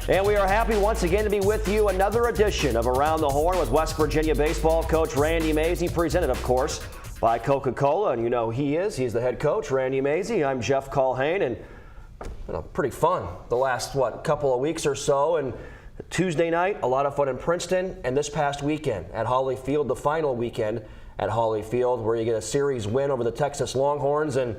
And we are happy once again to be with you. Another edition of Around the Horn with West Virginia baseball coach Randy Mazey, presented, of course, by Coca-Cola. And you know he is. He's the head coach, Randy Mazey. I'm Jeff Culhane. And pretty fun the last, couple of weeks or so. And Tuesday night, a lot of fun in Princeton. And this past weekend at Hawley Field, the final weekend at Hawley Field, where you get a series win over the Texas Longhorns. And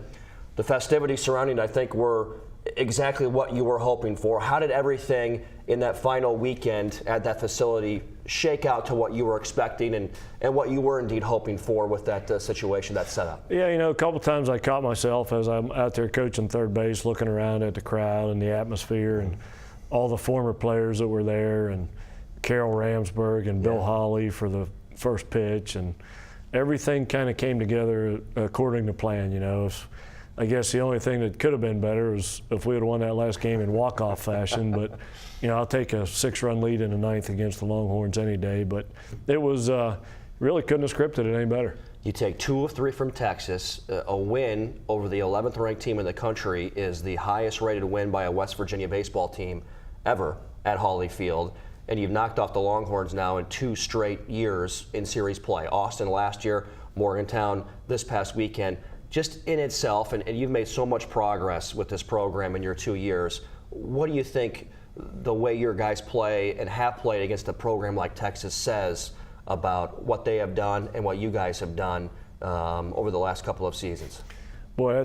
the festivities surrounding it, I think, were exactly what you were hoping for. How did everything in that final weekend at that facility shake out to what you were expecting and what you were indeed hoping for with that situation, that setup? Yeah, a couple times I caught myself as I'm out there coaching third base, looking around at the crowd and the atmosphere and all the former players that were there, and Carol Ramsburg and Bill Hawley for the first pitch, and everything kind of came together according to plan. I guess the only thing that could have been better was if we had won that last game in walk-off fashion. But, I'll take a 6-run lead in the ninth against the Longhorns any day. But it was really couldn't have scripted it any better. You take 2 of 3 from Texas. A win over the 11th ranked team in the country is the highest rated win by a West Virginia baseball team ever at Hawley Field. And you've knocked off the Longhorns now in 2 straight years in series play. Austin last year, Morgantown this past weekend. Just in itself, and you've made so much progress with this program in your 2 years, what do you think the way your guys play and have played against a program like Texas says about what they have done and what you guys have done over the last couple of seasons? Boy,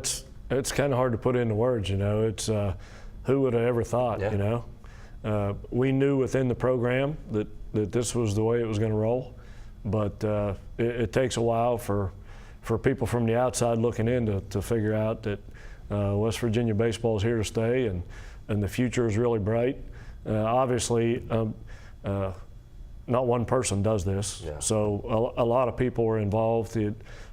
it's kind of hard to put into words. It's who would have ever thought? We knew within the program that this was the way it was going to roll, but it takes a while for people from the outside looking in to figure out that West Virginia baseball is here to stay, and the future is really bright. Obviously, not one person does this, so a lot of people were involved,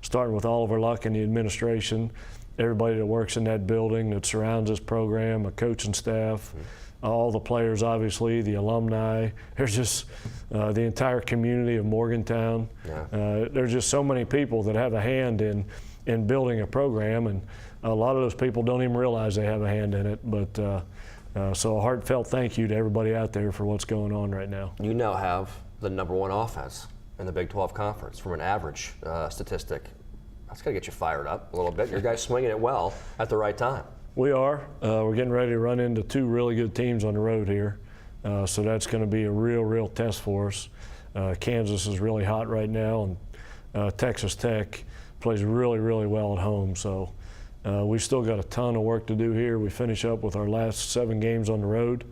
starting with Oliver Luck and the administration, everybody that works in that building that surrounds this program, a coaching staff, all the players, obviously, the alumni. There's just the entire community of Morgantown. There's just so many people that have a hand in building a program, and a lot of those people don't even realize they have a hand in it. But so a heartfelt thank you to everybody out there for what's going on right now. You now have the #1 offense in the Big 12 Conference from an average statistic. That's going to get you fired up a little bit. Your guys swinging it well at the right time. We are. We're getting ready to run into 2 really good teams on the road here. So that's going to be a real test for us. Kansas is really hot right now, and Texas Tech plays really well at home. So we've still got a ton of work to do here. We finish up with our last 7 games on the road.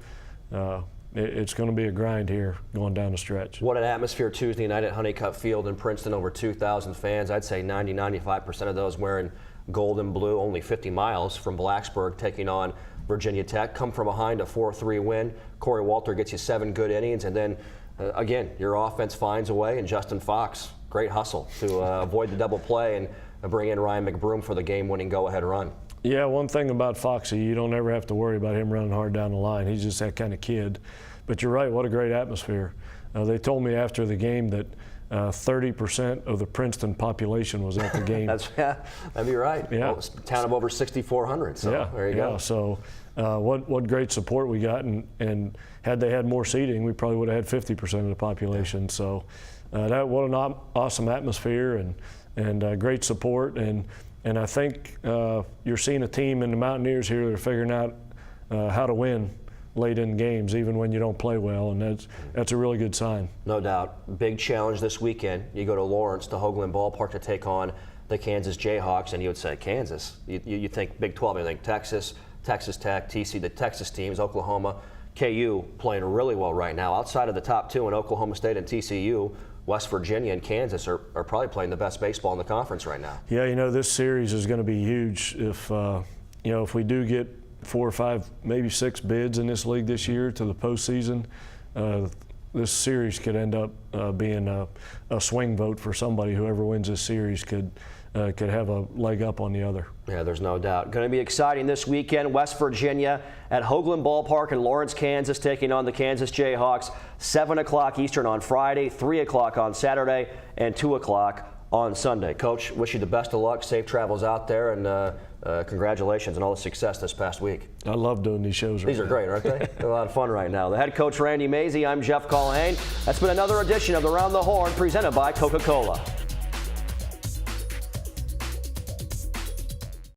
It's going to be a grind here going down the stretch. What an atmosphere Tuesday night at Honeycutt Field in Princeton, over 2,000 fans. I'd say 90–95% of those wearing gold and blue, only 50 miles from Blacksburg, taking on Virginia Tech. Come from behind, a 4-3 win. Corey Walter gets you 7 good innings, and then again, your offense finds a way, and Justin Fox, great hustle to avoid the double play and bring in Ryan McBroom for the game-winning go-ahead run. Yeah, one thing about Foxy, you don't ever have to worry about him running hard down the line. He's just that kind of kid. But you're right, what a great atmosphere. They told me after the game that 30% of the Princeton population was at the game. That'd be right. Yeah. Well, it's a town of over 6,400, so there you go. So what great support we got, and had they had more seating, we probably would have had 50% of the population. So what an awesome atmosphere and great support, and I think you're seeing a team in the Mountaineers here that are figuring out how to win late in games, even when you don't play well, and that's a really good sign. No doubt. Big challenge this weekend. You go to Lawrence, to Hoagland Ballpark, to take on the Kansas Jayhawks, and you would say Kansas. You think Big 12, you think Texas, Texas Tech, TC, the Texas teams, Oklahoma, KU playing really well right now. Outside of the top 2 in Oklahoma State and TCU, West Virginia and Kansas are probably playing the best baseball in the conference right now. Yeah, this series is going to be huge if we do get 4 or 5, maybe 6 bids in this league this year to the postseason. This series could end up being a swing vote for somebody. Whoever wins this series could have a leg up on the other. Yeah, there's no doubt. Going to be exciting this weekend. West Virginia at Hoagland Ballpark in Lawrence, Kansas, taking on the Kansas Jayhawks. 7 o'clock Eastern on Friday, 3 o'clock on Saturday, and 2 o'clock on Sunday. Coach, wish you the best of luck. Safe travels out there, and Congratulations on all the success this past week. I love doing these shows. These are great, aren't they? They're a lot of fun right now. The head coach, Randy Mazey. I'm Jeff Culhane. That's been another edition of Around the Horn presented by Coca-Cola.